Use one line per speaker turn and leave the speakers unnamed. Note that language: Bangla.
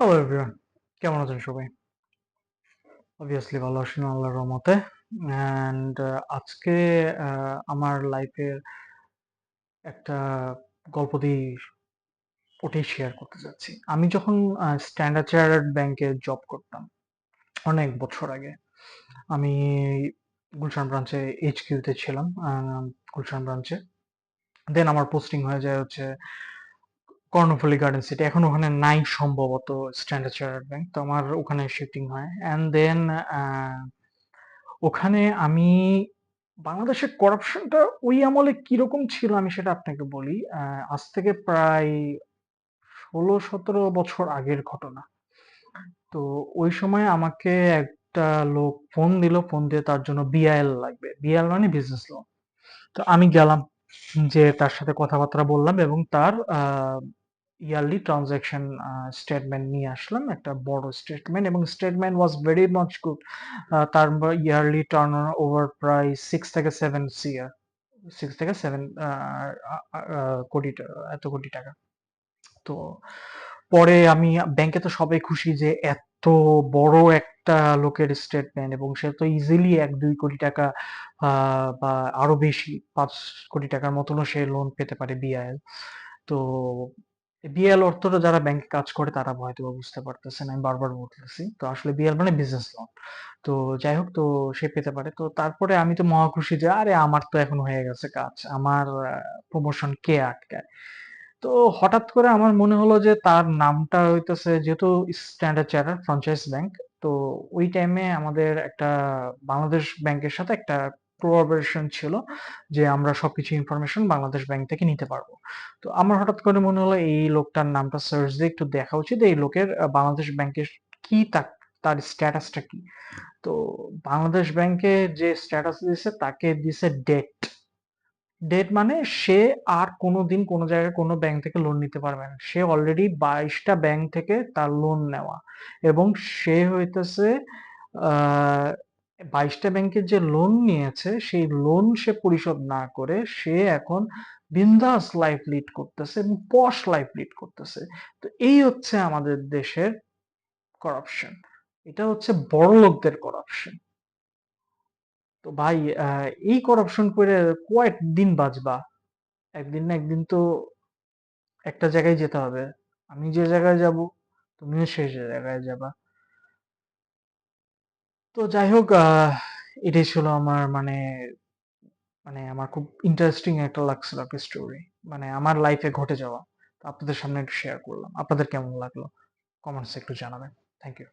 হ্যালো এভরিওয়ান, কেমন আছেন সবাই? অবভিয়াসলি ভালো আছেন আল্লাহর রহমতে। অ্যান্ড আজকে আমার লাইফের একটা গল্প দিয়ে ওটাই শেয়ার করতে চাচ্ছি। আমি যখন স্ট্যান্ডার্ড চার্টার্ড ব্যাংকে জব করতাম অনেক বছর আগে, আমি গুলশান ব্রাঞ্চে এইচকিউতে ছিলাম। গুলশান ব্রাঞ্চে দেন আমার পোস্টিং হয়ে যায় হচ্ছে কর্ণফুলী গার্ডেন সিটি। এখন ওখানে নাই সম্ভবত স্ট্যান্ডার্ড চার্টার্ড ব্যাংক, তো আমার ওখানে শিফটিং হয়। অ্যান্ড দেন ওখানে আমি বাংলাদেশের করাপশনটা ওই আমলে কিরকম ছিল আমি সেটা আপনাকে বলি। আজ থেকে প্রায় 16-17 বছর আগের ঘটনা। তো ওই সময় আমাকে একটা লোক ফোন দিল, ফোন দিয়ে তার জন্য বিআইএল লাগবে। বিআইএল মানে বিজনেস লোন। তো আমি গেলাম, যে তার সাথে কথাবার্তা বললাম এবং তার ইয়ারলি ট্রানজাকশন স্টেটমেন্ট নিয়ে আসলাম, একটা বড় স্টেটমেন্ট, এবং statement was very much good. তার ইয়ারলি টার্ন ওভার প্রায় 6 থেকে 7 সিআর, 6 থেকে 7 কোটি এত কোটি টাকা। তো পরে আমি ব্যাংকে তো সবাই খুশি যে এত বড় একটা লোকের স্টেটমেন্ট, এবং সে তো ইজিলি 1-2 কোটি টাকা বা আরো বেশি 5 কোটি টাকার মতনও সে লোন পেতে পারে বিআইএল। তো বিএল অর্থটা যারা ব্যাংকে কাজ করে তারা হয়তো বা বুঝতে পারতেছেন, আমি বারবার বলতেছি। তো আসলে বিএল মানে বিজনেস লোন। তো যাই হোক, তো সে পেতে পারে। তো তারপরে আমি তো মহা খুশি যে আরে আমার তো এখন হয়ে গেছে কাজ, আমার প্রমোশন কে আটকায়। তো হঠাৎ করে আমার মনে হলো যে তার নামটা হইতেছে, যেহেতু স্ট্যান্ডার্ড চার্টার্ড ফ্র্যাঞ্চাইজ ব্যাংক, তো ওই টাইমে আমাদের একটা বাংলাদেশ ব্যাংকের সাথে একটা কোঅপারেশন ছিল যে আমরা সবকিছু ইনফরমেশন বাংলাদেশ ব্যাংক থেকে নিতে পারবো। তো আমার হঠাৎ করে মনে হলো এই লোকটার নামটা সার্চ দিয়ে একটু দেখা উচিত, এই লোকের বাংলাদেশ ব্যাংকের কি তার স্ট্যাটাসটা কি। তো বাংলাদেশ ব্যাংকে যে স্ট্যাটাস দিয়েছে তাকে দিছে ডেট। ডেট মানে সে আর কোনোদিন কোনো জায়গায় কোনো ব্যাংক থেকে লোন নিতে পারবে না। সে অলরেডি 22টা ব্যাংক থেকে তার লোন নেওয়া, এবং সে হইতেছে আহ 22টা ব্যাংকের যে লোন নিয়েছে সেই লোন সে পরিশোধ না করে সে এখন বিন্দাস লাইফ লিড করতেছে এবং পশ লাইফ লিড করতেছে। তো এই হচ্ছে আমাদের দেশের করাপশন। এটা হচ্ছে বড় লোকদের করাপশন। তো ভাই, এই করাপশন করে কয়েকদিন বাঁচবা? একদিন না একদিন তো একটা জায়গায় যেতে হবে। আমি যে জায়গায় যাব, তুমিও সেই জায়গায় যাবা। তো যাই হোক, এটাই ছিল আমার মানে মানে আমার খুব ইন্টারেস্টিং একটা লাগছিল একটা স্টোরি, মানে আমার লাইফে ঘটে যাওয়া। তো আপনাদের সামনে একটু শেয়ার করলাম। আপনাদের কেমন লাগলো কমেন্টসে একটু জানাবেন। Thank you.